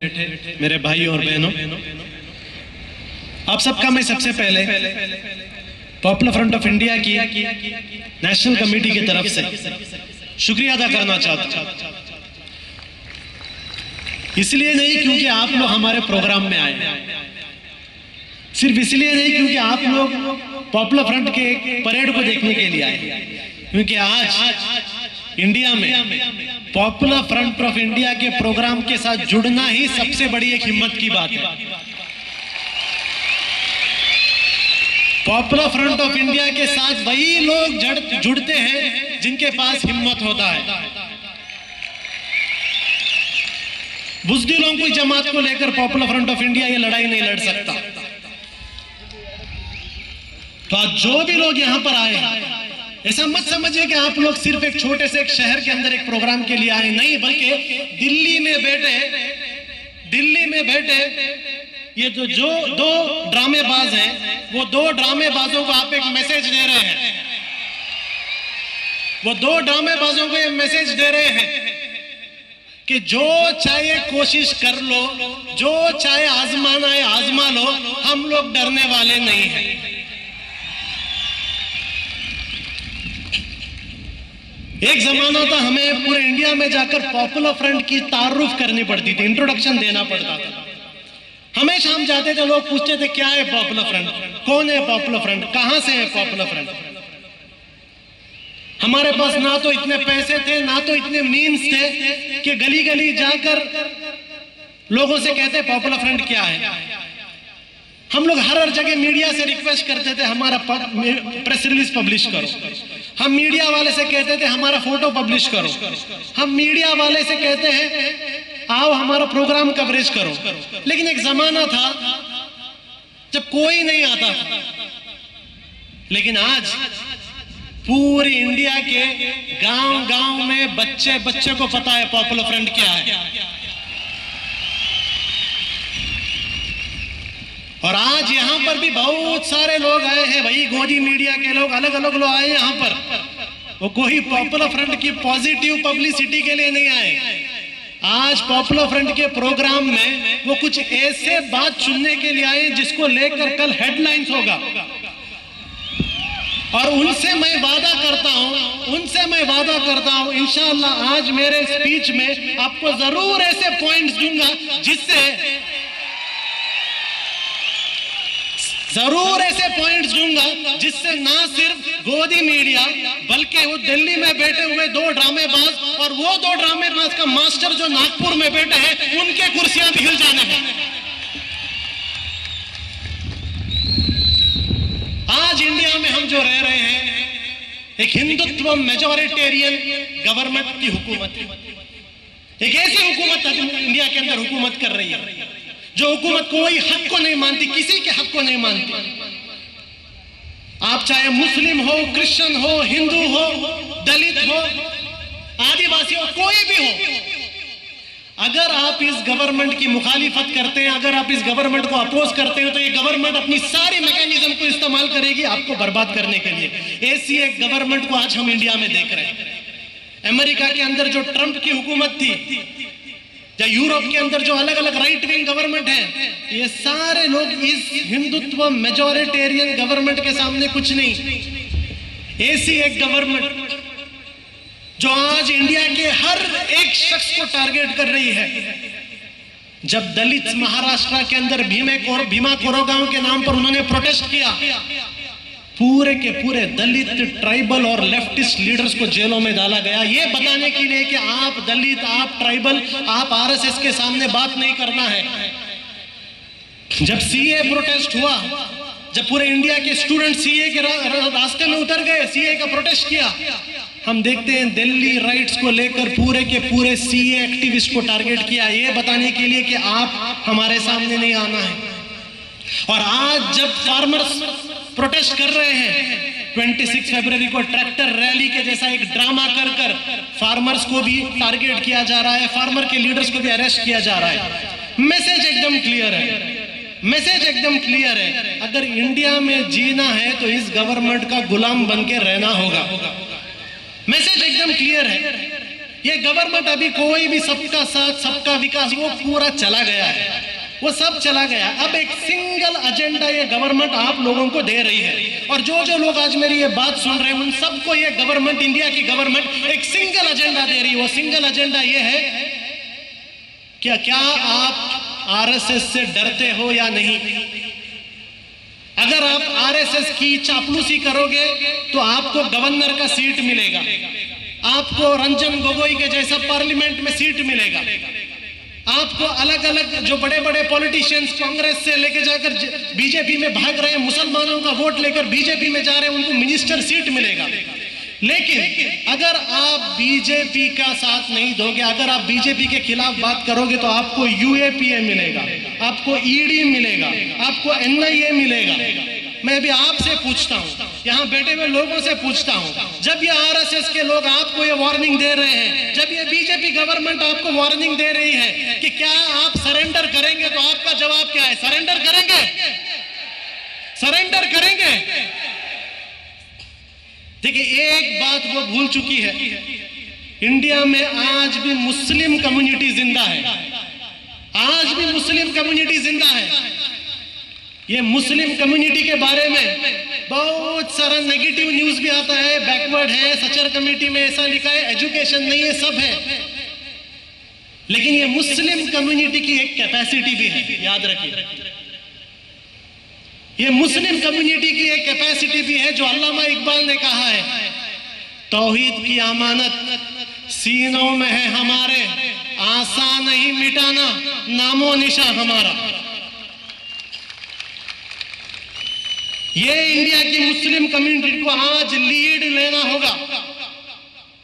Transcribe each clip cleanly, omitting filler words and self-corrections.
मेरे भाई और बहनों, आप सबका मैं सबसे पहले पॉपुलर फ्रंट ऑफ इंडिया की नेशनल कमेटी की तरफ से शुक्रिया अदा करना चाहता हूं। इसलिए नहीं क्योंकि आप लोग हमारे प्रोग्राम में आए, सिर्फ इसलिए नहीं क्योंकि आप लोग पॉपुलर फ्रंट के परेड को देखने के लिए आए, क्योंकि आज इंडिया में पॉपुलर फ्रंट ऑफ इंडिया के प्रोग्राम के साथ जुड़ना ही सबसे बड़ी एक हिम्मत की बात है। पॉपुलर फ्रंट ऑफ इंडिया के साथ वही लोग जुड़ते हैं जिनके पास हिम्मत होता है। बुज़दिलों की जमात को लेकर पॉपुलर फ्रंट ऑफ इंडिया ये लड़ाई नहीं लड़ सकता। तो आज जो भी लोग यहां पर आए, ऐसा मत समझिए कि आप लोग सिर्फ एक छोटे से एक शहर के अंदर एक प्रोग्राम के लिए आए, नहीं, बल्कि दिल्ली में बैठे ये जो दो ड्रामेबाज हैं, वो दो ड्रामेबाजों को आप एक मैसेज दे रहे हैं। वो दो ड्रामेबाजों को ये मैसेज दे रहे हैं कि जो चाहे कोशिश कर लो, जो चाहे आजमाना है आजमा लो, हम लोग डरने वाले नहीं हैं। एक जमाना था हमें पूरे इंडिया में जाकर पॉपुलर फ्रंट की तारुफ करनी पड़ती थी, इंट्रोडक्शन देना पड़ता था। हमेशा हम जाते थे, लोग पूछते थे क्या है पॉपुलर फ्रंट, कौन है पॉपुलर फ्रंट, कहां से है पॉपुलर फ्रंट। हमारे पास ना तो इतने पैसे थे, ना तो इतने मीन्स थे कि गली गली जाकर लोगों से कहते पॉपुलर फ्रंट क्या है। हम लोग हर जगह मीडिया से रिक्वेस्ट करते थे हमारा प्रेस रिलीज पब्लिश करो। हम मीडिया वाले से कहते थे हमारा फोटो पब्लिश करो। हम मीडिया वाले से कहते हैं आओ हमारा प्रोग्राम कवरेज करो। लेकिन एक जमाना था जब कोई नहीं आता था। लेकिन आज पूरी इंडिया के गांव गांव में बच्चे बच्चे को पता है पॉपुलर फ्रंट क्या है। और आज यहां पर भी बहुत सारे लोग आए हैं, वही गोदी मीडिया के लोग, अलग अलग लोग आए यहां पर। वो कोई पॉपुलर फ्रंट की पॉजिटिव पब्लिसिटी के लिए नहीं आए। आज पॉपुलर फ्रंट के प्रोग्राम में वो कुछ ऐसे बात सुनने के लिए आए जिसको लेकर कल हेडलाइंस होगा। और उनसे मैं वादा करता हूं इंशाअल्लाह आज मेरे स्पीच में आपको जरूर ऐसे पॉइंट्स दूंगा जिससे ना सिर्फ गोदी मीडिया बल्कि वो दिल्ली में बैठे हुए दो ड्रामेबाज और वो दो ड्रामेबाज का मास्टर जो नागपुर में बैठे हैं उनके कुर्सियां भी हिल जाने हैं। आज इंडिया में हम जो रह रहे हैं एक हिंदुत्व मेजॉरिटेरियन गवर्नमेंट की हुकूमत है। एक ऐसी हुकूमत इंडिया के अंदर हुकूमत कर रही है जो हुकूमत कोई हक को नहीं मानती, किसी के हक को नहीं मानती। आप चाहे मुस्लिम हो, क्रिश्चियन हो, हिंदू हो, दलित हो, आदिवासी हो, कोई भी हो, अगर आप इस गवर्नमेंट की मुखालिफत करते हैं, अगर आप इस गवर्नमेंट को अपोज करते हैं, तो ये गवर्नमेंट अपनी सारी मैकेनिज्म को इस्तेमाल करेगी आपको बर्बाद करने के लिए। ऐसी एक गवर्नमेंट को आज हम इंडिया में देख रहे हैं। अमेरिका के अंदर जो ट्रंप की हुकूमत थी, या यूरोप के अंदर जो अलग अलग राइट विंग गवर्नमेंट है, ये सारे लोग इस हिंदुत्व मेजॉरिटेरियन गवर्नमेंट के सामने कुछ नहीं। ऐसी एक गवर्नमेंट जो आज इंडिया के हर एक शख्स को टारगेट कर रही है। जब दलित महाराष्ट्र के अंदर भीमा कोरेगांव के नाम पर उन्होंने प्रोटेस्ट किया, पूरे के पूरे दलित, ट्राइबल और लेफ्टिस्ट लीडर्स को जेलों में डाला गया, ये बताने के लिए कि आप दलित, आप ट्राइबल, आप आरएसएस के सामने बात नहीं करना है। जब सीए प्रोटेस्ट हुआ, जब पूरे इंडिया के स्टूडेंट सीए के रास्ते में उतर गए, सीए का प्रोटेस्ट किया, हम देखते हैं दिल्ली राइट्स को लेकर पूरे के पूरे सीए एक्टिविस्ट को टारगेट किया, ये बताने के लिए कि आप हमारे सामने नहीं आना है। और आज जब फार्मर्स प्रोटेस्ट कर रहे हैं, 26 फरवरी को ट्रैक्टर रैली के जैसा एक ड्रामा कर फार्मर्स को भी टारगेट किया जा रहा है, फार्मर के लीडर्स को भी अरेस्ट किया जा रहा है। मैसेज एकदम क्लियर है, अगर इंडिया में जीना है तो इस गवर्नमेंट का गुलाम बन के रहना होगा। मैसेज एकदम क्लियर है। ये गवर्नमेंट अभी कोई भी सबका साथ सबका विकास वो पूरा चला गया है, वो सब चला गया। अब एक सिंगल एजेंडा ये गवर्नमेंट आप लोगों को दे रही है, और जो जो लोग आज मेरी ये बात सुन रहे हैं उन सबको ये गवर्नमेंट, इंडिया की गवर्नमेंट एक सिंगल एजेंडा दे रही है। वो सिंगल एजेंडा ये है क्या आप आरएसएस से डरते हो या नहीं? अगर आप आरएसएस की चापलूसी करोगे तो आपको गवर्नर का सीट मिलेगा, आपको रंजन गोगोई के जैसा पार्लियामेंट में सीट मिलेगा, आपको अलग अलग जो बड़े बड़े पॉलिटिशियंस कांग्रेस से लेके जाकर बीजेपी में भाग रहे हैं, मुसलमानों का वोट लेकर बीजेपी में जा रहे हैं, उनको मिनिस्टर सीट मिलेगा। लेकिन अगर आप बीजेपी का साथ नहीं दोगे, अगर आप बीजेपी के खिलाफ बात करोगे तो आपको यूएपीए मिलेगा, आपको ईडी मिलेगा, आपको एनआईए मिलेगा। मैं भी आपसे पूछता हूं, यहां बैठे हुए लोगों से पूछता हूं, जब ये आरएसएस के लोग आपको ये वार्निंग दे रहे हैं, जब ये बीजेपी गवर्नमेंट आपको वार्निंग दे रही है कि क्या आप सरेंडर करेंगे, तो आपका जवाब क्या है? सरेंडर करेंगे? सरेंडर करेंगे? देखिए, एक बात वो भूल चुकी है, इंडिया में आज भी मुस्लिम कम्युनिटी जिंदा है, आज भी मुस्लिम कम्युनिटी जिंदा है। ये मुस्लिम कम्युनिटी के बारे में बहुत सारा नेगेटिव न्यूज भी आता है, बैकवर्ड है, सचर कमेटी में ऐसा लिखा है, एजुकेशन नहीं है, सब है। लेकिन ये मुस्लिम कम्युनिटी की एक कैपेसिटी भी है, याद रखिए। ये मुस्लिम कम्युनिटी की एक कैपेसिटी भी है, जो अल्लामा इकबाल ने कहा है, तौहीद की अमानत सीनों में है हमारे, आसान नहीं मिटाना नामो निशा हमारा। ये इंडिया की मुस्लिम कम्युनिटी को आज लीड लेना होगा,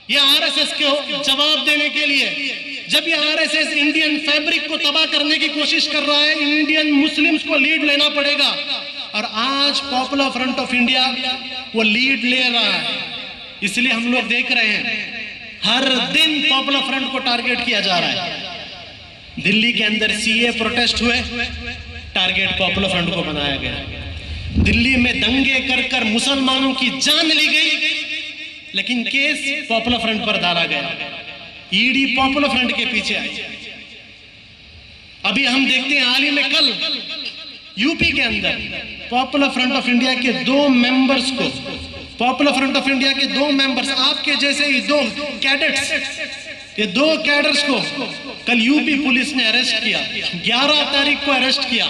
ये आरएसएस को जवाब देने के लिए। जब ये आरएसएस इंडियन फैब्रिक को तबाह करने की कोशिश कर रहा है, इंडियन मुस्लिम्स को लीड लेना पड़ेगा। और आज पॉपुलर फ्रंट ऑफ इंडिया वो लीड ले रहा है, इसलिए हम लोग देख रहे हैं हर दिन पॉपुलर फ्रंट को टारगेट किया जा रहा है। दिल्ली के अंदर सीए प्रोटेस्ट हुए, टारगेट पॉपुलर फ्रंट को बनाया गया। दिल्ली में दंगे कर कर मुसलमानों की जान ली गई, लेकिन केस पॉपुलर फ्रंट पर डाला गया, ईडी पॉपुलर फ्रंट के पीछे आई। अभी हम देखते हैं, हाल ही में कल यूपी के अंदर पॉपुलर फ्रंट ऑफ इंडिया के 2 मेंबर्स को, पॉपुलर फ्रंट ऑफ इंडिया के 2 मेंबर्स, आपके जैसे ही 2 कैडेट्स, ये 2 कैडर्स को कल यूपी पुलिस ने अरेस्ट किया। 11 तारीख को अरेस्ट किया,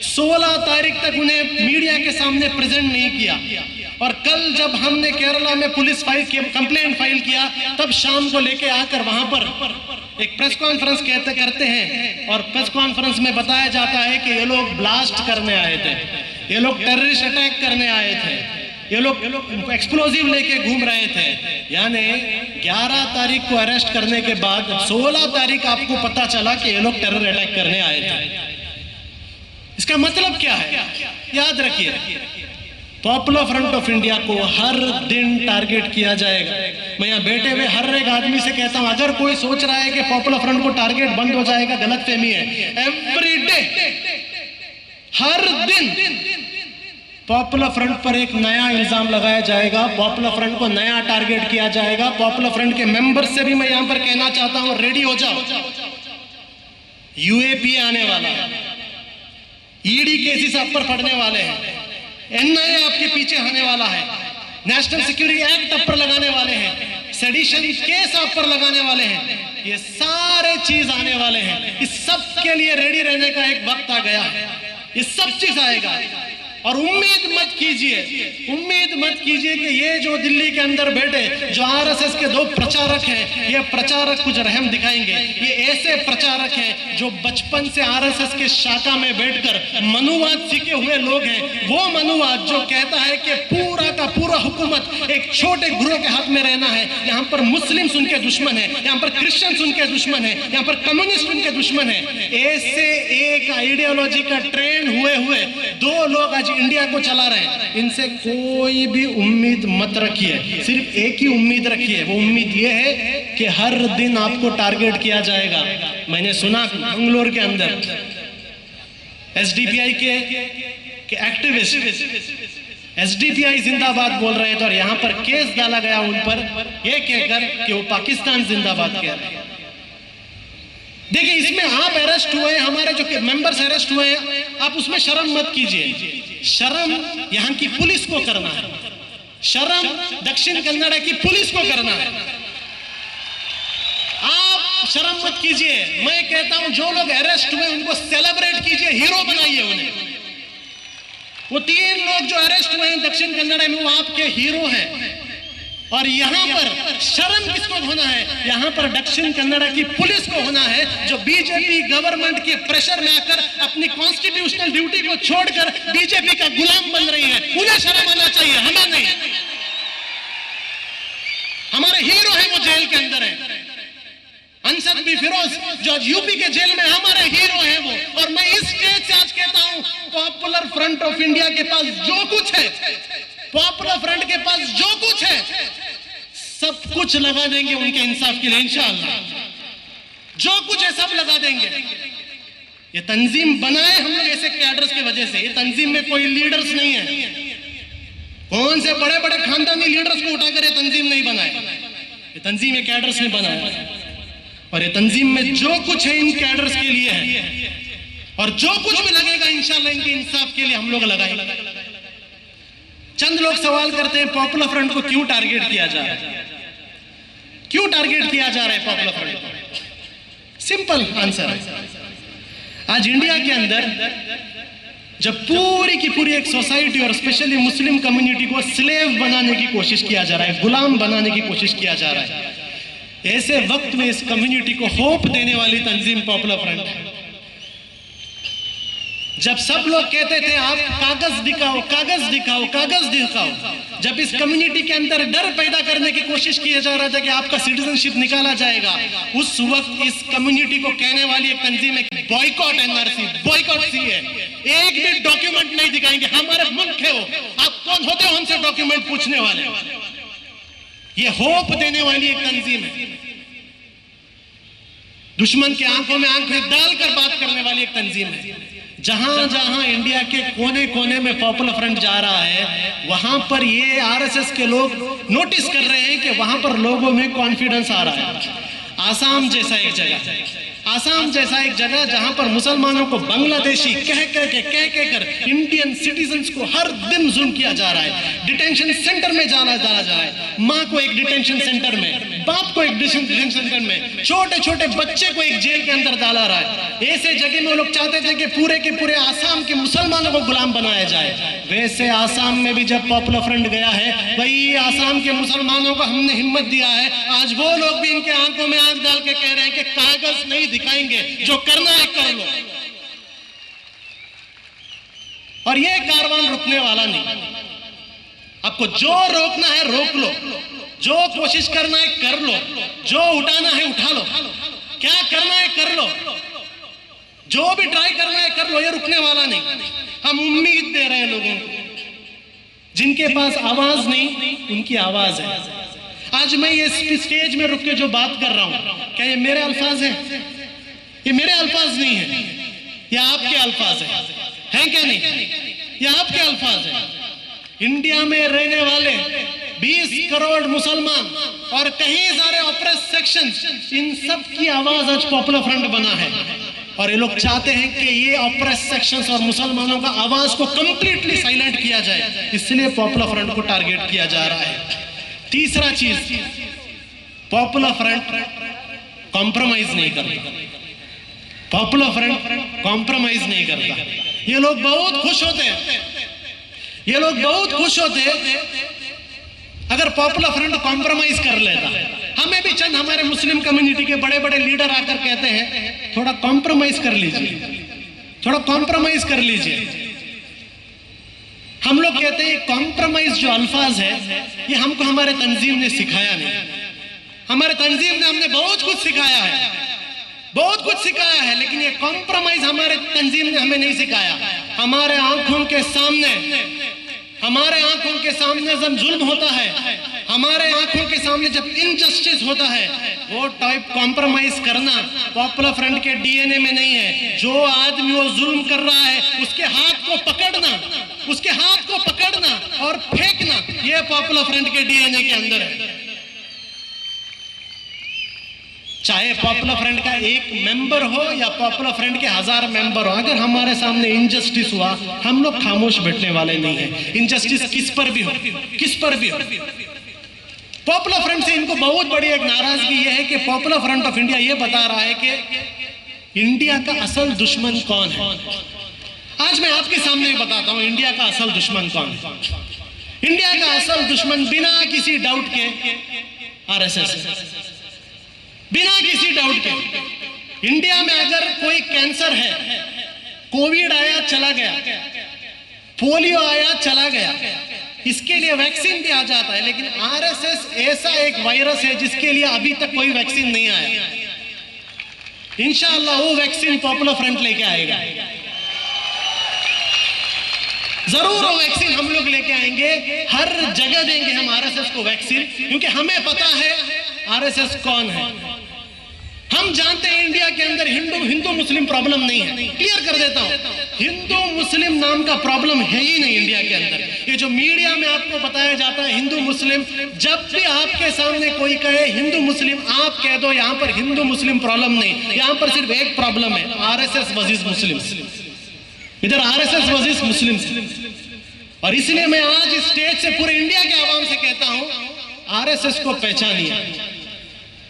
16 तारीख तक उन्हें मीडिया के सामने प्रेजेंट नहीं किया। और कल जब हमने केरला में पुलिस कंप्लेंट फाइल किया, तब शाम को लेके आकर वहां पर एक प्रेस कॉन्फ्रेंस करते हैं, और प्रेस कॉन्फ्रेंस में बताया जाता है कि ये लोग ब्लास्ट करने आए थे, ये लोग टेररिस्ट अटैक करने आए थे, ये लोग एक्सप्लोजिव लेके घूम रहे थे। यानी 11 तारीख को अरेस्ट करने के बाद 16 तारीख आपको पता चला कि ये लोग टेरर अटैक करने आए थे। इसका मतलब क्या है? याद रखिए, पॉपुलर फ्रंट ऑफ इंडिया को हर दिन टारगेट किया जाएगा। मैं यहाँ बैठे हुए हर एक आदमी से कहता हूं, अगर कोई सोच रहा है कि पॉपुलर फ्रंट को टारगेट बंद हो जाएगा, गलतफहमी है। एवरी डे, हर दिन पॉपुलर फ्रंट पर एक नया इल्जाम लगाया जाएगा, पॉपुलर फ्रंट को नया टारगेट किया जाएगा। पॉपुलर फ्रंट के मेंबर्स से भी मैं यहां पर कहना चाहता हूं, रेडी हो जाओ, यूएपीए आने वाला है, ईडी केसेस आप पर पड़ने वाले हैं, एनआईए आपके पीछे आने वाला है, नेशनल सिक्योरिटी एक्ट आप पर लगाने वाले हैं, सेडिशन केस आप पर लगाने वाले हैं, ये सारे चीज आने वाले हैं। इस सब के लिए रेडी रहने का एक वक्त आ गया है, ये सब चीज आएगा। और उम्मीद मत कीजिए कि ये जो दिल्ली के अंदर बैठे जो आरएसएस के 2 प्रचारक हैं, ये प्रचारक कुछ रहम दिखाएंगे। ये ऐसे प्रचारक हैं जो बचपन से आरएसएस के शाखा में बैठकर मनुवाद सीखे हुए लोग हैं। वो मनुवाद जो कहता है कि पूरा का पूरा हुकूमत एक छोटे ग्रोह के हाथ में रहना है। यहाँ पर मुस्लिम्स उनके दुश्मन है, यहाँ पर क्रिश्चियंस उनके दुश्मन है, यहाँ पर कम्युनिस्ट उनके दुश्मन है। ऐसे एक आइडियोलॉजी का ट्रेंड हुए 2 लोग आज इंडिया को चला रहे हैं। इनसे कोई भी उम्मीद मत रखिए, सिर्फ एक ही उम्मीद रखिए, वो उम्मीद ये है कि हर दिन आपको टारगेट किया जाएगा। मैंने सुना बंगलोर के अंदर एसडीपीआई के एक्टिविस्ट एसडीपीआई जिंदाबाद बोल रहे थे और यहां पर केस डाला गया उन पर यह कहकर कि वो पाकिस्तान जिंदाबाद कह रहे हैं। देखिए, इसमें आप अरेस्ट हुए, हमारे जो मेंबर्स अरेस्ट हुए हैं, आप उसमें शर्म मत कीजिए। शर्म यहां की पुलिस को करना है, शर्म दक्षिण कन्नड़ की पुलिस को करना है। आप शर्म मत कीजिए। मैं कहता हूं जो लोग अरेस्ट हुए उनको सेलिब्रेट कीजिए, हीरो बनाइए उन्हें। वो 3 लोग जो अरेस्ट हुए हैं दक्षिण कन्नड़ में, वो आपके हीरो हैं। और यहां पर शर्म किसको होना है? यहां पर दक्षिण कन्नड़ की पुलिस को होना है, जो बीजेपी गवर्नमेंट के प्रेशर में आकर अपनी कॉन्स्टिट्यूशनल ड्यूटी को छोड़कर बीजेपी का गुलाम बन रही है। उन्हें शर्म आना चाहिए, हमें नहीं। हमारे हीरो हैं, वो जेल के अंदर है। अंसद बी फिरोज जो यूपी के जेल में, हमारे हीरो हैं वो। और मैं इस स्टेज से आज कहता हूं, पॉपुलर फ्रंट ऑफ इंडिया के पास जो कुछ है, पॉपुलर फ्रंट के पास जो कुछ है, सब कुछ लगा देंगे उनके इंसाफ के लिए इंशाअल्लाह। जो कुछ है सब लगा देंगे। ये तंजीम बनाए हम लोग ऐसे कैडर्स की वजह से। ये तंजीम में कोई लीडर्स नहीं है। कौन से बड़े बड़े खानदानी लीडर्स को उठाकर ये तंजीम नहीं बनाए। ये तंजीम ये कैडर्स ने बनाया। और ये तंजीम में जो कुछ है इन कैडर्स के लिए है, और जो कुछ भी लगेगा इंशाल्लाह इनके इंसाफ के लिए हम लोग लगाएंगे। चंद लोग सवाल करते हैं पॉपुलर फ्रंट को क्यों टारगेट किया जा रहा है, क्यों टारगेट किया जा रहा है पॉपुलर फ्रंट को? सिंपल आंसर है, आज इंडिया के अंदर जब पूरी की पूरी एक सोसाइटी और स्पेशली मुस्लिम कम्युनिटी को स्लेव बनाने की कोशिश किया जा रहा है, गुलाम बनाने की कोशिश किया जा रहा है, ऐसे वक्त में इस कम्युनिटी को होप देने वाली तंजीम पॉपुलर फ्रंट है। जब सब लोग कहते थे आप कागज दिखाओ, कागज दिखाओ, कागज दिखाओ, जब इस कम्युनिटी के अंदर डर पैदा करने की कोशिश किया जा रहा था कि आपका सिटीजनशिप निकाला जाएगा, उस वक्त इस कम्युनिटी को कहने वाली एक तंजीम है बॉयकॉट एनआरसी, बॉयकॉट सीए। एक भी डॉक्यूमेंट नहीं दिखाएंगे, हमारे मुल्क है वो, आप कौन होते हो हमसे डॉक्यूमेंट पूछने वाले? ये होप देने वाली एक तंजीम है, दुश्मन के आंखों में आंखें डालकर बात करने वाली एक तंजीम है। जहां जहां इंडिया के कोने कोने में पॉपुलर फ्रंट जा रहा है, वहां पर ये आरएसएस के लोग नोटिस कर रहे हैं कि वहां पर लोगों में कॉन्फिडेंस आ रहा है। आसाम जैसा एक जगह, आसाम जैसा एक जगह जहां पर मुसलमानों को बांग्लादेशी कह कर इंडियन सिटीजन्स को हर दिन जुल्म किया जा रहा है, डिटेंशन सेंटर में डाला जा रहा है, माँ को एक डिटेंशन सेंटर में, बाप को एक डिटेंशन सेंटर में, छोटे छोटे बच्चे को एक जेल के अंदर डाला रहा है। ऐसे जगह में वो लोग चाहते थे कि पूरे के पूरे आसाम के मुसलमानों को गुलाम बनाया जाए। वैसे आसाम में भी जब पॉपुलर फ्रंट गया है, वही आसाम के मुसलमानों को हमने हिम्मत दिया है। आज वो लोग भी इनके आंखों में आंख डाल के कह रहे हैं कि कागज नहीं दिखाएंगे, जो करना है कर लो। और ये कारवान रुकने वाला नहीं। आपको जो रोकना है रोक लो, जो कोशिश करना है कर लो, जो उठाना है उठा लो, क्या करना है कर लो, जो भी ट्राई करना है कर लो, ये रुकने वाला नहीं। हम उम्मीद दे रहे हैं लोगों को, जिनके पास आवाज नहीं उनकी आवाज है। आज मैं ये स्टेज में रुक के जो बात कर रहा हूं, क्या ये मेरे अल्फाज हैं? ये मेरे अल्फाज नहीं है, ये आपके अल्फाज हैं क्या नहीं? ये आपके अल्फाज हैं। इंडिया में रहने वाले 20 करोड़ मुसलमान और कई सारे ऑपरेस सेक्शंस, इन सब की आवाज आज पॉपुलर फ्रंट बना है। और ये लोग चाहते हैं कि ये ऑपरेस सेक्शंस और मुसलमानों का आवाज को कंप्लीटली साइलेंट किया जाए, इसलिए पॉपुलर फ्रंट को टारगेट किया जा रहा है। तीसरा चीज, पॉपुलर फ्रंट कॉम्प्रोमाइज नहीं करता, पॉपुलर फ्रंट कॉम्प्रोमाइज नहीं करता। ये लोग बहुत खुश होते हैं, ये लोग बहुत खुश होते हैं अगर पॉपुलर फ्रंट कॉम्प्रोमाइज कर लेता। हमें भी चंद हमारे मुस्लिम कम्युनिटी के बड़े बड़े लीडर आकर कहते हैं थोड़ा कॉम्प्रोमाइज कर लीजिए, थोड़ा कॉम्प्रोमाइज कर लीजिए। हम लोग कहते हैं कॉम्प्रोमाइज जो अल्फाज है ये हमको हमारे तंजीम ने सिखाया नहीं। हमारे तंजीम ने हमने बहुत कुछ सिखाया है, बहुत कुछ सिखाया है, लेकिन ये कॉम्प्रोमाइज हमारे तंजीम ने हमें नहीं सिखाया। हमारे आंखों के सामने, हमारे आंखों के सामने जब जुल्म होता है, हमारे आंखों के सामने जब इनजस्टिस होता है, वो टाइप कॉम्प्रोमाइज करना पॉपुलर फ्रंट के डीएनए में नहीं है। जो आदमी वो जुल्म कर रहा है उसके हाथ को पकड़ना, उसके हाथ को पकड़ना और फेंकना, यह पॉपुलर फ्रंट के डीएनए के अंदर है। चाहे पॉपुलर फ्रंट का एक मेंबर हो या पॉपुलर फ्रंट के 1000 मेंबर हो, अगर हमारे सामने इनजस्टिस हुआ, हम लोग खामोश बैठने वाले नहीं हैं। इनजस्टिस किस पर भी हो, किस पर भी हो। पॉपुलर फ्रंट से इनको बहुत बड़ी एक नाराजगी यह है कि पॉपुलर फ्रंट ऑफ इंडिया यह बता रहा है कि इंडिया का असल दुश्मन कौन है। आज मैं आपके सामने बताता हूं इंडिया का असल दुश्मन कौन है। इंडिया का असल दुश्मन बिना किसी डाउट के आरएसएस, बिना किसी डाउट के। इंडिया में अगर कोई कैंसर है, कोविड आया चला गया, पोलियो आया चला गया, इसके लिए वैक्सीन भी आ जाता है, लेकिन आरएसएस ऐसा एक वायरस है जिसके लिए अभी तक कोई वैक्सीन नहीं आया। इंशाअल्लाह वो वैक्सीन पॉपुलर फ्रंट लेके आएगा, जरूर वो वैक्सीन हम लोग लेके आएंगे, हर जगह देंगे हम आरएसएस को वैक्सीन, क्योंकि हमें पता है आरएसएस कौन है। हम जानते हैं इंडिया के अंदर हिंदू मुस्लिम प्रॉब्लम नहीं है। क्लियर कर देता हूं, हिंदू मुस्लिम नाम का प्रॉब्लम है ही नहीं इंडिया के अंदर। ये जो मीडिया में आपको बताया जाता है हिंदू मुस्लिम, जब भी आपके सामने कोई कहे हिंदू मुस्लिम, आप कह दो यहां पर हिंदू मुस्लिम प्रॉब्लम नहीं, यहां पर सिर्फ एक प्रॉब्लम है, आरएसएस वर्सेस मुस्लिम। इधर आरएसएस वर्सेस मुस्लिम। और इसलिए मैं आज इस स्टेज से पूरे इंडिया के आवाम से कहता हूं, आरएसएस को पहचानिए।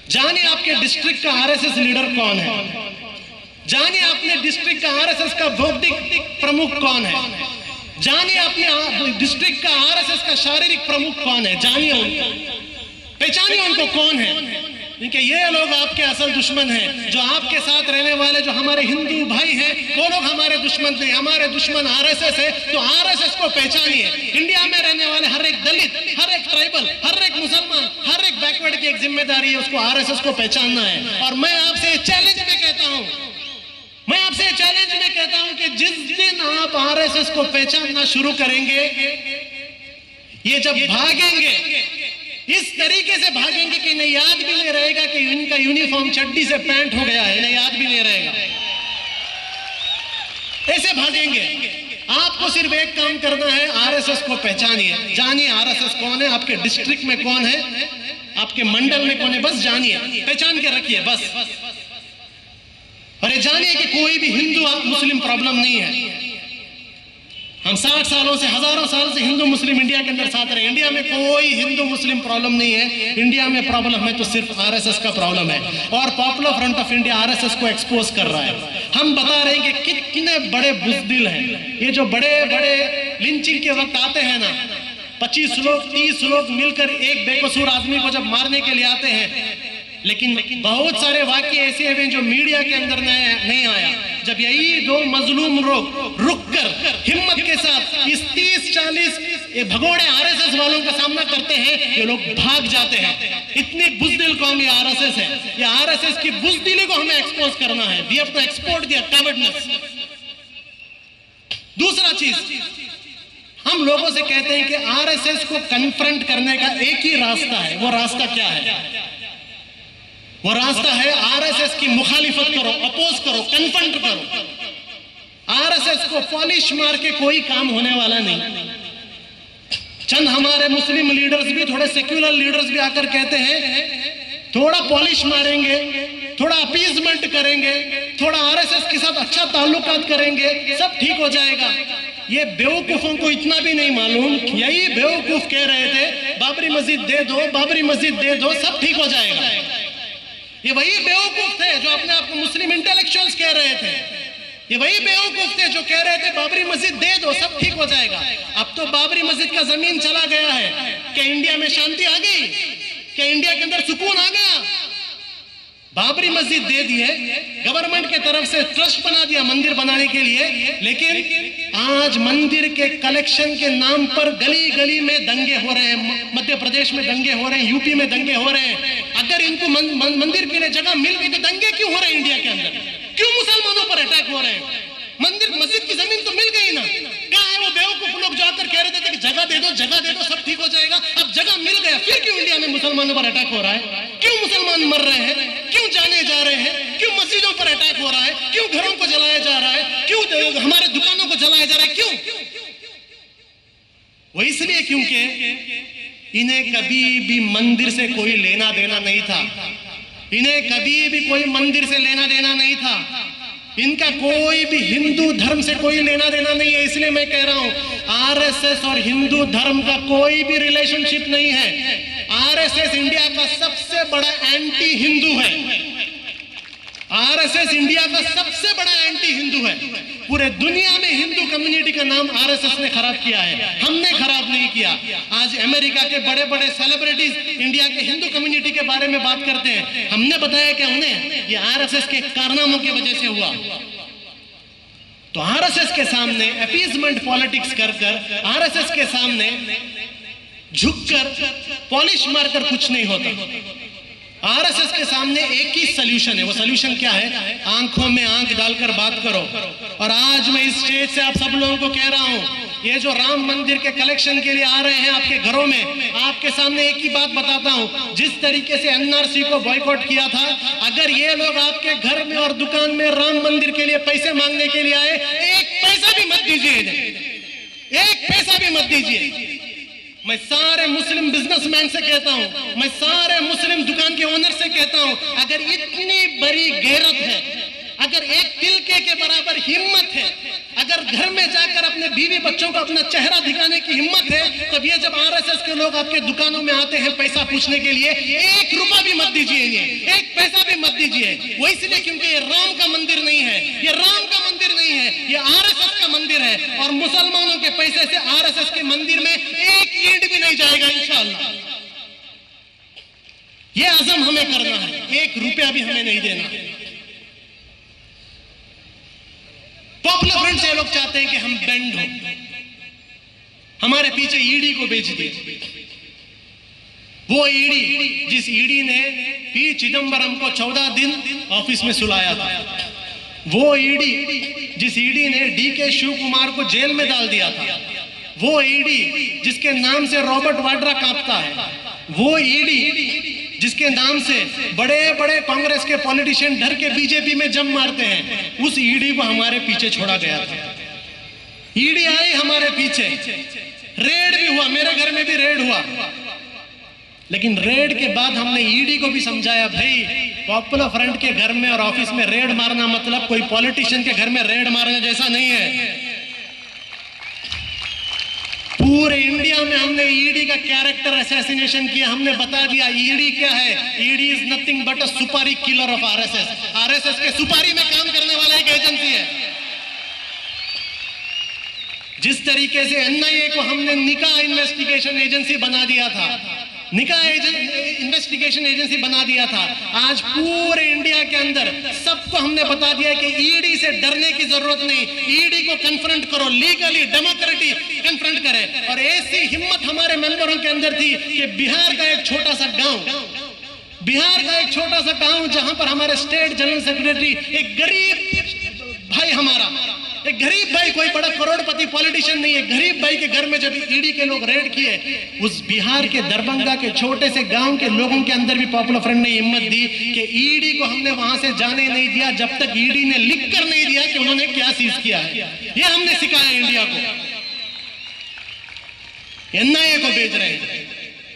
जानिए आपके डिस्ट्रिक्ट का आरएसएस लीडर कौन है, जानिए अपने डिस्ट्रिक्ट का आरएसएस का भौतिक प्रमुख कौन है, जानिए अपने डिस्ट्रिक्ट का आरएसएस का शारीरिक प्रमुख कौन है, जानिए उनको, पहचानिए उनको कौन है। क्योंकि ये लोग आपके असल दुश्मन हैं। जो आपके साथ रहने वाले जो हमारे हिंदू भाई हैं, वो लोग हमारे दुश्मन नहीं, हमारे दुश्मन आरएसएस है। तो आरएसएस को पहचानिए। इंडिया में रहने वाले हर एक दलित, हर एक ट्राइबल, हर एक मुसलमान, हर एक बैकवर्ड की एक जिम्मेदारी है, उसको आरएसएस को पहचानना है। और मैं आपसे चैलेंज में कहता हूं, मैं आपसे चैलेंज में कहता हूं कि जिस दिन आप आरएसएस को पहचानना शुरू करेंगे, ये जब भागेंगे इस तरीके से भागेंगे कि इन्हें याद भी नहीं रहेगा कि इनका यूनिफॉर्म चड्डी से पैंट हो गया है, इन्हें याद भी नहीं रहेगा। ऐसे भागेंगे। आपको सिर्फ एक काम करना है, आरएसएस को पहचानिए, जानिए आरएसएस कौन है, आपके डिस्ट्रिक्ट में कौन है, आपके मंडल में कौन है, बस जानिए, पहचान के रखिए बस। अरे जानिए कि कोई भी हिंदू मुस्लिम प्रॉब्लम नहीं है। हम 60 सालों से, हजारों साल से हिंदू मुस्लिम इंडिया के अंदर साथ रहे। इंडिया में कोई हिंदू मुस्लिम प्रॉब्लम नहीं है। इंडिया में प्रॉब्लम है तो सिर्फ आरएसएस का प्रॉब्लम है। और popular front of India RSS को एक्सपोज कर रहा है। हम बता रहे हैं कि कितने बड़े बुज़दिल हैं ये, जो बड़े बड़े लिंचिंग के वक्त आते हैं ना, 25 लोग 30 लोग मिलकर एक बेकसूर आदमी को जब मारने के लिए आते हैं, लेकिन बहुत सारे वाक्य ऐसे हैं जो मीडिया के अंदर नहीं आया। जब यही दो मजलूम लोग रुककर हिम्मत के साथ इस 30-40 भगोड़े आरएसएस वालों का सामना करते हैं, ये लोग भाग जाते हैं। इतनी बुज़दिल कौम ये आरएसएस है। ये आरएसएस की बुज़दिली को हमें एक्सपोज करना है। We have to export the cowardness. दूसरा चीज, हम लोगों से कहते हैं कि आरएसएस को कन्फ्रंट करने का एक ही रास्ता है। वो रास्ता क्या है? वो रास्ता है आरएसएस की मुखालिफत करो, अपोज करो, कन्फ्रंट करो। आरएसएस को पॉलिश मार के कोई काम होने वाला नहीं। चंद हमारे मुस्लिम लीडर्स भी, थोड़े सेक्युलर लीडर्स भी आकर कहते हैं थोड़ा पॉलिश मारेंगे, थोड़ा अपीजमेंट करेंगे, थोड़ा आरएसएस के साथ अच्छा ताल्लुकात करेंगे, सब ठीक हो जाएगा। ये बेवकूफों को इतना भी नहीं मालूम, यही बेवकूफ कह रहे थे बाबरी मस्जिद दे दो, बाबरी मस्जिद दे दो, सब ठीक हो जाएगा। ये वही बेवकूफ थे जो अपने आप को मुस्लिम इंटेलेक्चुअल्स कह रहे थे। ये वही बेवकूफ थे जो कह रहे थे बाबरी मस्जिद दे दो, सब ठीक हो जाएगा। अब तो बाबरी मस्जिद का जमीन चला गया है। क्या इंडिया में शांति आ गई? क्या इंडिया के अंदर सुकून आ गया? बाबरी मस्जिद दे दी है, गवर्नमेंट के तरफ से ट्रस्ट बना दिया मंदिर बनाने के लिए, लेकिन आज मंदिर के कलेक्शन के नाम पर गली गली में दंगे हो रहे हैं। मध्य प्रदेश में दंगे हो रहे हैं, यूपी में दंगे हो रहे हैं। अगर इनको मंदिर के लिए जगह मिल गई तो दंगे क्यों हो रहे हैं इंडिया के अंदर? क्यों मुसलमानों पर अटैक हो रहे हैं? मंदिर मस्जिद की जमीन तो मिल गई ना। कहाँ है वो बेवकूफ लोग जो आकर कह रहे थे कि जगह दे दो, जगह दे दो, सब ठीक हो जाएगा? अब जगह मिल गया, फिर क्यों इंडिया में मुसलमानों पर अटैक हो रहा है? क्यों मुसलमान मर रहे हैं? क्यों जाने जा रहे हैं? क्यों मस्जिदों पर अटैक हो रहा है? क्यों घरों को जलाया जा रहा है? क्यों हमारे दुकानों को जलाया जा रहा है? क्यों? वो इसलिए क्योंकि इन्हें कभी भी मंदिर से कोई लेना देना नहीं था, इन्हें कभी भी कोई मंदिर से लेना देना नहीं था, इनका कोई भी हिंदू धर्म से कोई लेना देना नहीं है। इसलिए मैं कह रहा हूं आरएसएस और हिंदू धर्म का कोई भी रिलेशनशिप नहीं है। आरएसएस इंडिया का सबसे बड़ा एंटी हिंदू है। आरएसएस इंडिया का सबसे बड़ा एंटी हिंदू है। पूरे दुनिया में हिंदू कम्युनिटी का नाम आरएसएस ने खराब किया है, हमने खराब नहीं किया। आज अमेरिका के बड़े बड़े सेलिब्रिटीज इंडिया के हिंदू कम्युनिटी के बारे में बात करते हैं, हमने बताया कि उन्हें ये आरएसएस के कारनामों की वजह से हुआ। तो आरएसएस के सामने अपीजमेंट पॉलिटिक्स कर कर, आरएसएस के सामने झुककर पॉलिश मारकर कुछ नहीं होता। आरएसएस के सामने एक ही सॉल्यूशन है। वो सॉल्यूशन क्या है? आंखों में आंख डालकर बात करो। और आज मैं इस स्टेज से आप सब लोगों को कह रहा हूं, ये जो राम मंदिर के कलेक्शन के लिए आ रहे हैं आपके घरों में, आपके सामने एक ही बात बताता हूं, जिस तरीके से एनआरसी को बॉयकॉट किया था, अगर ये लोग आपके घर में और दुकान में राम मंदिर के लिए पैसे मांगने के लिए आए, एक पैसा भी मत दीजिए, एक पैसा भी मत दीजिए। मैं सारे मुस्लिम बिजनेसमैन से कहता हूं, मैं सारे मुस्लिम दुकान के ओनर से कहता हूं, अगर इतनी बड़ी गैरत है, अगर एक तिलके के बराबर हिम्मत है, अगर घर में जाकर अपने बीवी बच्चों को अपना चेहरा दिखाने की हिम्मत है, तब ये जब आरएसएस के लोग आपके दुकानों में आते हैं पैसा पूछने के लिए, एक रुपया भी मत दीजिए, एक पैसा भी मत दीजिए। वो इसलिए क्योंकि ये राम का मंदिर नहीं है, ये राम का मंदिर नहीं है, ये आरएसएस का मंदिर है। और मुसलमानों के पैसे से आरएसएस के मंदिर में एक ईंट भी नहीं जाएगा इंशाअल्लाह। ये अज़म हमें करना है, एक रुपया भी हमें नहीं देना। पॉपुलर फ्रंट से लोग चाहते हैं कि हम बेंड हो, हमारे पीछे ईडी को बेच दिए। वो ईडी जिस ईडी ने पी चिदंबरम को 14 दिन ऑफिस में सुलाया था, वो ईडी जिस ईडी ने डीके शिव कुमार को जेल में डाल दिया था, वो ईडी जिसके नाम से रॉबर्ट वाड्रा कांपता है, वो ईडी जिसके नाम से बड़े बड़े कांग्रेस के पॉलिटिशियन डर के बीजेपी में जम मारते हैं, उस ईडी को हमारे पीछे छोड़ा गया था। ईडी आई हमारे पीछे, रेड भी हुआ, मेरे घर में भी रेड हुआ, लेकिन रेड के बाद हमने ईडी को भी समझाया, भाई पॉपुलर फ्रंट के घर में और ऑफिस में रेड मारना मतलब कोई पॉलिटिशियन के घर में रेड मारने जैसा नहीं है। पूरे इंडिया में हमने ईडी का कैरेक्टर असैसिनेशन किया, हमने बता दिया ईडी क्या है। ईडी इज नथिंग बट अ सुपारी किलर ऑफ आरएसएस। आरएसएस के सुपारी में काम करने वाला एक एजेंसी है। जिस तरीके से एनआईए को हमने निकाह इन्वेस्टिगेशन एजेंसी बना दिया था, निकाह इन्वेस्टिगेशन एजेंसी बना दिया था, आज पूरे इंडिया के अंदर सबको हमने बता दिया कि ईडी से डरने की जरूरत नहीं, ईडी को कन्फ्रंट करो, लीगली डेमोक्रेटिक कन्फ्रंट करे। और ऐसी हिम्मत हमारे मेंबरों के अंदर थी कि बिहार का एक छोटा सा गांव जहां पर हमारे स्टेट जनरल सेक्रेटरी, एक गरीब भाई, हमारा एक गरीब भाई, कोई बड़ा करोड़पति पॉलिटिशियन नहीं है, गरीब भाई के घर में जब ईडी के लोग रेड किए, उस बिहार के दरभंगा के छोटे से गांव के लोगों के अंदर भी पॉपुलर फ्रंट ने हिम्मत दी कि ईडी को हमने वहां से जाने नहीं दिया जब तक ईडी ने लिख कर नहीं दिया कि उन्होंने क्या सीज किया है। ये हमने सिखाया इंडिया को। एनआईए को भेज रहे हैं।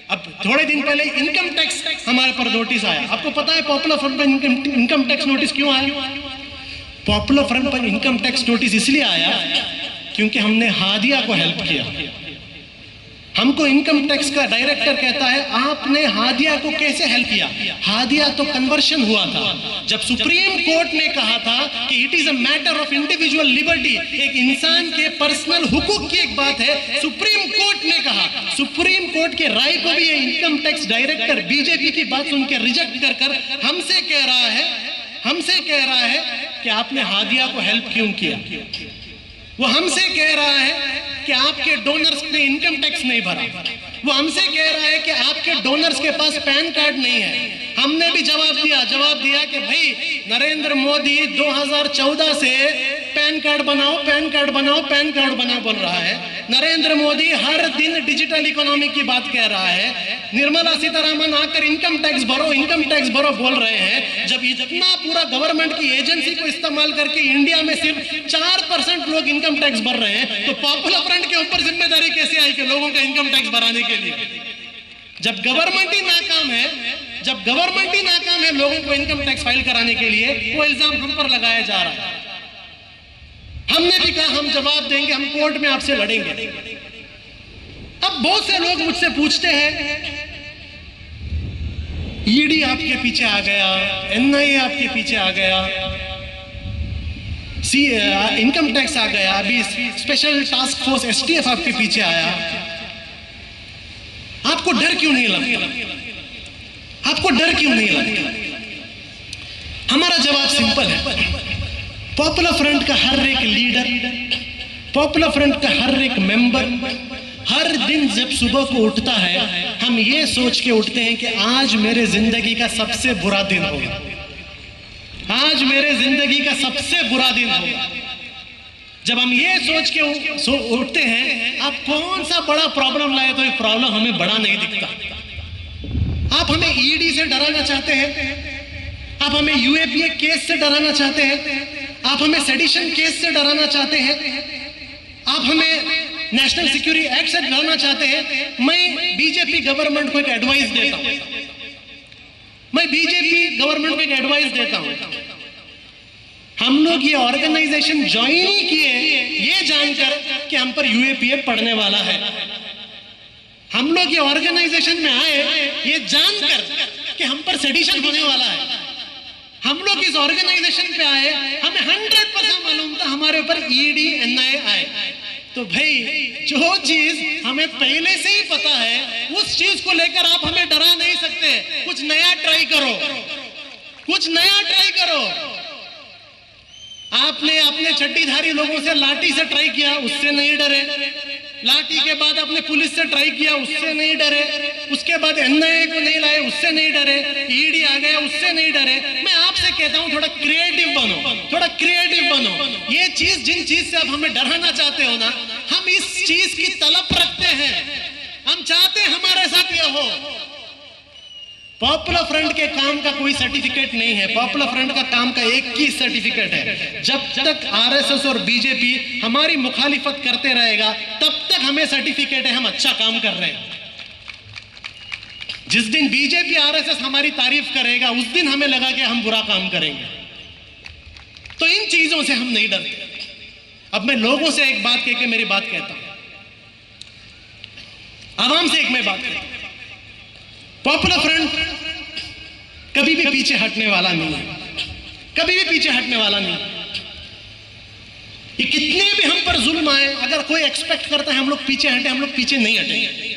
अब थोड़े दिन पहले इनकम टैक्स हमारे पर नोटिस आया। आपको पता है पॉपुलर फ्रंट पर इनकम टैक्स नोटिस क्यों आया? पॉपुलर फ्रंट पर इनकम टैक्स नोटिस इसलिए आया क्योंकि हमने हादिया को हेल्प किया। हमको इनकम टैक्स का डायरेक्टर कहता है आपने हादिया को कैसे हेल्प किया? हादिया तो कन्वर्शन हुआ था। जब सुप्रीम कोर्ट ने कहा था कि it is a matter of individual liberty, एक इंसान के पर्सनल हुकूक की एक बात है, सुप्रीम कोर्ट ने कहा, सुप्रीम कोर्ट के राय को भी ये इनकम टैक्स डायरेक्टर बीजेपी की बात सुन के रिजेक्ट कर हमसे कह रहा है कि आपने हादिया को हेल्प क्यों किया। वो हमसे कह रहा है कि आपके डोनर्स ने इनकम टैक्स नहीं भरा। वो हमसे कह रहा है कि आपके डोनर्स के पास पैन कार्ड नहीं है। हमने भी जवाब दिया कि भाई नरेंद्र मोदी 2014 से पैन पैन कार्ड बनाओ, पैन कार्ड बनाओ, पैन कार्ड बनाओ बोल रहा है। नरेंद्र मोदी हर दिन डिजिटल इकोनॉमी की बात कह रहा है। निर्मला सीतारामन आकर इनकम टैक्स भरो बोल रहे हैं। जब इतना पूरा गवर्नमेंट की एजेंसी को इस्तेमाल करके इंडिया में सिर्फ 4% लोग इनकम टैक्स भर रहे हैं, तो पॉपुलर फ्रंट के ऊपर जिम्मेदारी कैसे आई कि लोगों का इनकम टैक्स भराने के लिए? जब गवर्नमेंट ही नाकाम है लोगों को इनकम टैक्स फाइल कराने के लिए, वो इल्जाम हम पर लगाया जा रहा है। हमने भी कहा हम जवाब देंगे, हम कोर्ट में आपसे लड़ेंगे। अब बहुत से लोग मुझसे पूछते हैं, ईडी आपके पीछे आ गया, एनआईए आपके पीछे आ गया, इनकम टैक्स आ गया, अभी स्पेशल टास्क फोर्स एसटीएफ आपके पीछे आया, आपको डर क्यों नहीं लगता? आपको डर क्यों नहीं लगता? हमारा जवाब सिंपल है। पॉपुलर फ्रंट का हर एक लीडर, पॉपुलर फ्रंट का हर एक मेंबर हर दिन जब सुबह को उठता है, हम ये सोच के उठते हैं कि आज मेरे जिंदगी का सबसे बुरा दिन होगा, आज मेरे जिंदगी का सबसे बुरा दिन होगा। जब हम ये सोच के उठते हैं, आप कौन सा बड़ा प्रॉब्लम लाए तो ये प्रॉब्लम हमें बड़ा नहीं दिखता। आप हमें ईडी से डराना चाहते हैं, आप हमें यूएपीए केस से डराना चाहते हैं, आप हमें सेडिशन केस से डराना चाहते हैं, आप हमें नेशनल सिक्योरिटी एक्ट से डराना चाहते हैं। मैं बीजेपी गवर्नमेंट को एक एडवाइस देता हूं, मैं बीजेपी गवर्नमेंट को एक एडवाइस देता हूं। हम लोग ये ऑर्गेनाइजेशन ज्वाइन ही किए ये जानकर कि हम पर यूएपीए पड़ने वाला है। हम लोग ये ऑर्गेनाइजेशन में आए ये जानकर कि हम पर सेडिशन होने वाला है। हम लोग इस ऑर्गेनाइजेशन पे आए, हमें 100% मालूम था हमारे ऊपर ईडी एनआईए आए। तो भाई जो चीज हमें पहले से ही पता है, उस चीज को लेकर आप हमें डरा नहीं सकते। कुछ नया ट्राई करो, कुछ नया ट्राई करो। आपने अपने चड्डीधारी लोगों से लाठी से ट्राई किया, उससे नहीं डरे। लाठी के बाद आपने पुलिस से ट्राई किया, उससे नहीं डरे। उसके बाद एनआईए को नहीं लाए, उससे नहीं डरे। ईडी आ गया, उससे नहीं डरे। मैं आपसे कहता हूं थोड़ा क्रिएटिव बनो, थोड़ा क्रिएटिव बनो। ये चीज जिन चीज से आप हमें डराना चाहते हो ना, हम इस चीज की तलब रखते हैं। हम चाहते हैं हमारे साथ ये हो। पॉपुलर फ्रंट के काम का कोई सर्टिफिकेट नहीं है। पॉपुलर फ्रंट का काम का एक ही सर्टिफिकेट है, जब तक आरएसएस और बीजेपी हमारी मुखालिफत करते रहेगा तब तक हमें सर्टिफिकेट है हम अच्छा काम कर रहे हैं। जिस दिन बीजेपी आरएसएस हमारी तारीफ करेगा उस दिन हमें लगा कि हम बुरा काम करेंगे। तो इन चीजों से हम नहीं डरते। अब मैं लोगों से एक बात कह के मेरी बात कहता हूं, आवाम से एक मैं बात कहता हूं। पॉपुलर फ्रंट कभी भी पीछे हटने वाला नहीं है, कभी भी पीछे हटने वाला नहीं। ये कितने भी हम पर जुल्म आए, अगर कोई एक्सपेक्ट करता है हम लोग पीछे हटे, हम लोग पीछे नहीं हटेंगे।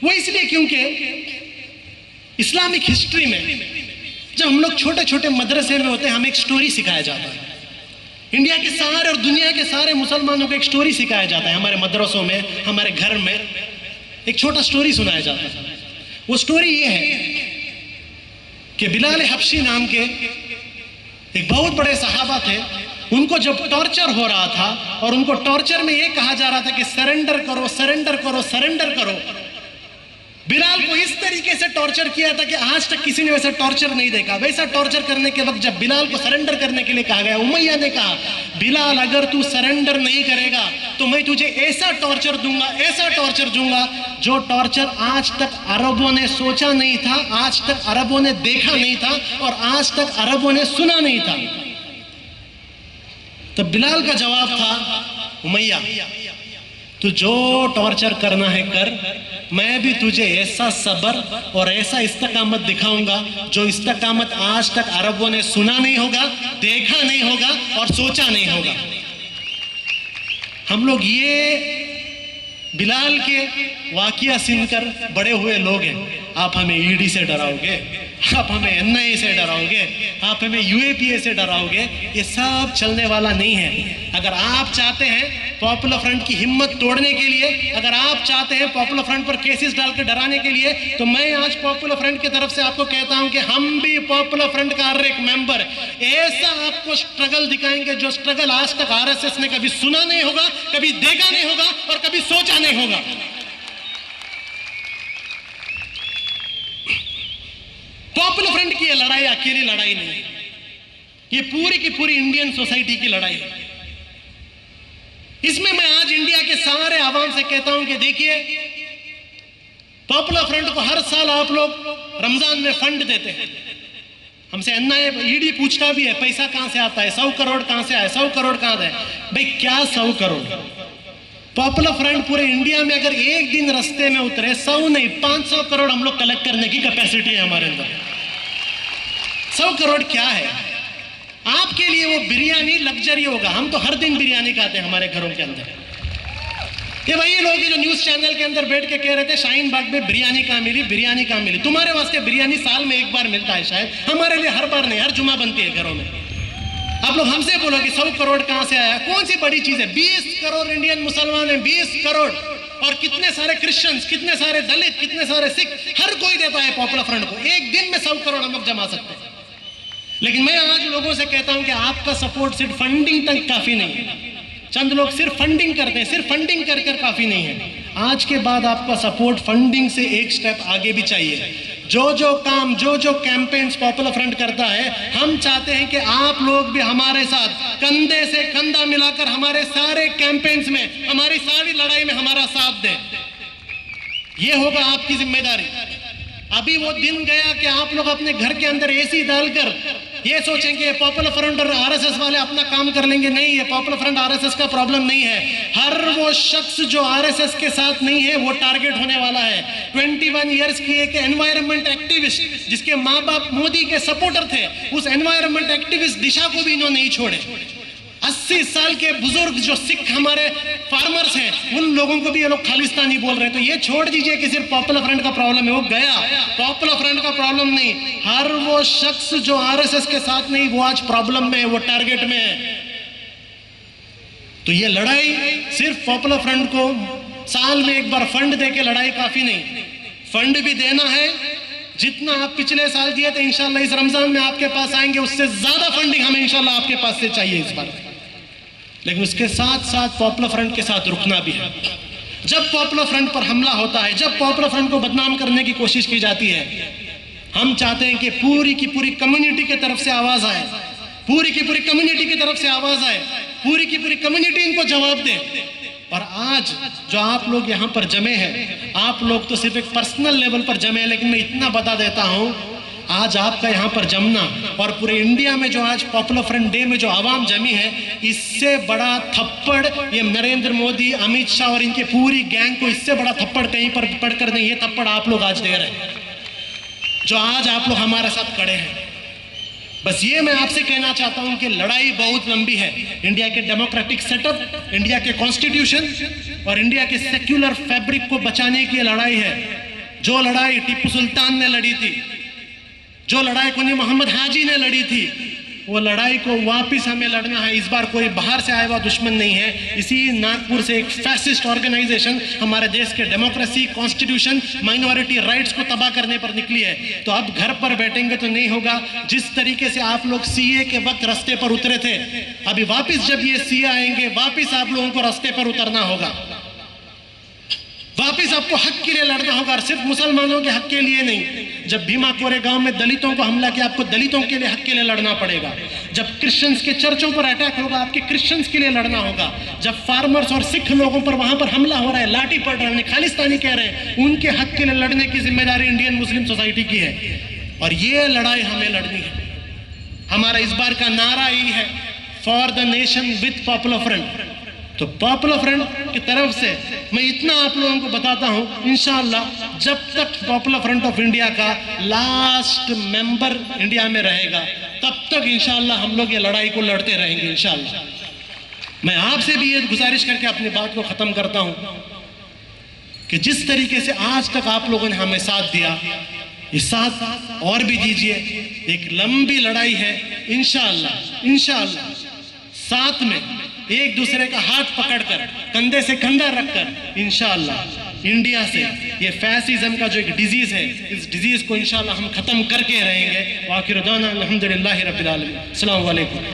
वो इसलिए क्योंकि इस्लामिक हिस्ट्री में जब हम लोग छोटे छोटे मदरसे में होते हैं, हमें एक स्टोरी सिखाया जाता है। इंडिया के सारे और दुनिया के सारे मुसलमानों को एक स्टोरी सिखाया जाता है। हमारे मदरसों में, हमारे घर में एक छोटा स्टोरी सुनाया जाता है। वो स्टोरी ये है कि बिलाल हबशी नाम के एक बहुत बड़े सहाबा थे। उनको जब टॉर्चर हो रहा था और उनको टॉर्चर में ये कहा जा रहा था कि सरेंडर करो, सरेंडर करो, सरेंडर करो। बिलाल को इस तरीके से टॉर्चर किया था कि आज तक किसी ने वैसा टॉर्चर नहीं देखा। वैसा टॉर्चर करने के वक्त जब बिलाल को सरेंडर करने के लिए कहा गया, उमैया ने कहा, बिलाल अगर तू सरेंडर नहीं करेगा तो मैं तुझे ऐसा टॉर्चर दूंगा, ऐसा टॉर्चर दूंगा जो टॉर्चर आज तक अरबों ने सोचा नहीं था, आज तक अरबों ने देखा नहीं था और आज तक अरबों ने सुना नहीं था। तो बिलाल का जवाब था, उमैया तू जो टॉर्चर करना है कर, मैं भी तुझे ऐसा सबर और ऐसा इस्तकामत दिखाऊंगा जो इस्तकामत आज तक अरबों ने सुना नहीं होगा, देखा नहीं होगा और सोचा नहीं होगा। हम लोग ये बिलाल के वाकिया सुनकर बड़े हुए लोग हैं। आप हमें ईडी से डराओगे, आप हमें एनआईए से डराओगे, आप हमें यूएपीए से डराओगे, ये सब चलने वाला नहीं है। अगर आप चाहते हैं पॉपुलर फ्रंट की हिम्मत तोड़ने के लिए, अगर आप चाहते हैं पॉपुलर फ्रंट पर केसेस डालकर डराने के लिए, तो मैं आज पॉपुलर फ्रंट की तरफ से आपको कहता हूं कि हम भी पॉपुलर फ्रंट का हर एक मेंबर ऐसा आपको स्ट्रगल दिखाएंगे जो स्ट्रगल आज तक आरएसएस ने कभी सुना नहीं होगा, कभी देखा नहीं होगा और कभी सोचा नहीं होगा। पॉपुलर फ्रंट की ये लड़ाई अकेली लड़ाई नहीं है, ये पूरी की पूरी इंडियन सोसाइटी की लड़ाई है। इसमें मैं आज इंडिया के सारे आवाम से कहता हूं कि देखिए, पॉपुलर फ्रंट को हर साल आप लोग रमजान में फंड देते हैं। हमसे एनआईए ईडी पूछता भी है पैसा कहां से आता है, 100 करोड़ कहां से आया, 100 करोड़ कहां है। भाई क्या 100 करोड़? पॉपुलर फ्रंट पूरे इंडिया में अगर एक दिन रास्ते में उतरे, 100 नहीं 500 करोड़ हम लोग कलेक्ट करने की कैपेसिटी है हमारे अंदर। 100 करोड़ क्या है आपके लिए? वो बिरयानी लग्जरी होगा। हम तो हर दिन बिरयानी खाते हैं हमारे घरों के अंदर। ये वही लोग जो न्यूज चैनल के अंदर बैठ के कह रहे थे शाहीन बाग में बिरयानी कहां मिली, बिरयानी कहां मिली। तुम्हारे वास्ते बिरयानी साल में एक बार मिलता है शायद, हमारे लिए हर बार नहीं, हर जुमा बनती है घरों में। आप लोग हमसे बोलो कि 100 करोड़ कहां से आया? कौन सी बड़ी चीज है? 20 करोड़ इंडियन मुसलमान हैं, 20 करोड़, और कितने सारे क्रिश्चियंस, कितने सारे दलित, कितने सारे सिख, हर कोई देता है पॉपुलर फ्रंट को। एक दिन में 100 करोड़ हम लोग जमा सकते हैं। लेकिन मैं आज लोगों से कहता हूं कि आपका सपोर्ट सिर्फ फंडिंग तक काफी नहीं है। चंद लोग सिर्फ फंडिंग करते हैं, सिर्फ फंडिंग कर कर काफी नहीं है। आज के बाद आपका सपोर्ट फंडिंग से एक स्टेप आगे भी चाहिए। जो काम, जो कैंपेन्स पॉपुलर फ्रंट करता है, हम चाहते हैं कि आप लोग भी हमारे साथ कंधे से कंधा मिलाकर हमारे सारे कैंपेन्स में, हमारी सारी लड़ाई में हमारा साथ दें। ये होगा आपकी जिम्मेदारी। अभी वो दिन गया कि आप लोग अपने घर के अंदर एसी डालकर ये सोचेंगे पॉपुलर फ्रंट और आरएसएस वाले अपना काम कर लेंगे। नहीं है, पॉपुलर फ्रंट आरएसएस का प्रॉब्लम नहीं है। हर वो शख्स जो आरएसएस के साथ नहीं है वो टारगेट होने वाला है। 21 इयर्स की एक एनवायरनमेंट एक्टिविस्ट जिसके माँ बाप मोदी के सपोर्टर थे, उस एनवायरनमेंट एक्टिविस्ट दिशा को भी इन्होंने नहीं छोड़े। 80 साल के बुजुर्ग जो सिख हमारे फार्मर्स हैं, उन लोगों को भी ये लोग खालिस्तानी बोल रहे हैं। तो ये छोड़ दीजिए कि सिर्फ पॉपुलर फ्रंट का प्रॉब्लम है, वो गया। पॉपुलर फ्रंट का प्रॉब्लम नहीं, हर वो शख्स जो आरएसएस के साथ नहीं वो आज प्रॉब्लम में है, वो टारगेट में है। तो ये लड़ाई सिर्फ पॉपुलर फ्रंट को साल में एक बार फंड दे के लड़ाई काफी नहीं, फंड भी देना है। जितना आप पिछले साल दिए थे, इंशाल्लाह इस रमजान में आपके पास आएंगे, उससे ज्यादा फंडिंग हमें इंशाल्लाह आपके पास से चाहिए इस बार। लेकिन उसके साथ साथ पॉपुलर फ्रंट के साथ रुकना भी है। जब पॉपुलर फ्रंट पर हमला होता है, जब पॉपुलर फ्रंट को बदनाम करने की कोशिश की जाती है, हम चाहते हैं कि पूरी की पूरी कम्युनिटी की तरफ से आवाज आए, पूरी की पूरी कम्युनिटी की तरफ से आवाज आए, पूरी की पूरी कम्युनिटी इनको जवाब दे। और आज जो आप लोग यहाँ पर जमे हैं, आप लोग तो सिर्फ एक पर्सनल लेवल पर जमे हैं, लेकिन मैं इतना बता देता हूँ, आज आपका यहाँ पर जमना और पूरे इंडिया में जो आज पॉपुलर फ्रंट डे में जो आवाम जमी है, इससे बड़ा थप्पड़ ये नरेंद्र मोदी, अमित शाह और इनके पूरी गैंग को इससे बड़ा थप्पड़ कहीं पर पड़कर नहीं, ये थप्पड़ आप लोग आज दे रहे हैं, जो आज आप लोग हमारे साथ खड़े हैं। बस ये मैं आपसे कहना चाहता हूं कि लड़ाई बहुत लंबी है। इंडिया के डेमोक्रेटिक सेटअप, इंडिया के कॉन्स्टिट्यूशन और इंडिया के सेक्युलर फैब्रिक को बचाने की लड़ाई है। जो लड़ाई टीपू सुल्तान ने लड़ी थी, जो लड़ाई कुनी मोहम्मद हाजी ने लड़ी थी, वो लड़ाई को वापस हमें लड़ना है। इस बार कोई बाहर से आया हुआ दुश्मन नहीं है। इसी नागपुर से एक फैसिस्ट ऑर्गेनाइजेशन हमारे देश के डेमोक्रेसी, कॉन्स्टिट्यूशन, माइनॉरिटी राइट्स को तबाह करने पर निकली है। तो अब घर पर बैठेंगे तो नहीं होगा। जिस तरीके से आप लोग सीए के वक्त रास्ते पर उतरे थे, अभी वापस जब ये सीए आएंगे, वापस आप लोगों को रास्ते पर उतरना होगा। वापिस आपको हक के लिए लड़ना होगा, और सिर्फ मुसलमानों के हक के लिए नहीं। जब भीमा कोरेगांव में दलितों को हमला किया, आपको दलितों के लिए हक के लिए लड़ना पड़ेगा। जब क्रिश्चियंस के चर्चों पर अटैक होगा, आपके क्रिश्चियंस के लिए लड़ना होगा। जब फार्मर्स और सिख लोगों पर वहां पर हमला हो रहा है, लाठी पड़ रहा है, खालिस्तानी कह रहे हैं, उनके हक के लिए लड़ने की जिम्मेदारी इंडियन मुस्लिम सोसाइटी की है। और ये लड़ाई हमें लड़नी है। हमारा इस बार का नारा ही है, for the nation with popular front. तो पॉपुलर फ्रंट की तरफ से मैं इतना आप लोगों को बताता हूं, इंशाअल्लाह जब तक पॉपुलर फ्रंट ऑफ इंडिया का लास्ट मेंबर इंडिया में रहेगा, तब तक इंशाअल्लाह हम लोग ये लड़ाई को लड़ते रहेंगे इंशाअल्लाह। मैं आपसे भी ये गुजारिश करके अपनी बात को खत्म करता हूं कि जिस तरीके से आज तक आप लोगों ने हमें साथ दिया, इस साथ और भी दीजिए। एक लंबी लड़ाई है, इंशाअल्लाह इंशाअल्लाह साथ में एक दूसरे का हाथ पकड़कर कंधे से कंधा रखकर इंशाअल्लाह इंडिया से ये फैसिज्म का जो एक डिजीज है, इस डिजीज को इंशाअल्लाह हम खत्म करके रहेंगे। वाखिर दाना अल्हम्दुलिल्लाहि रब्बिल आलमीन। अस्सलामु अलैकुम।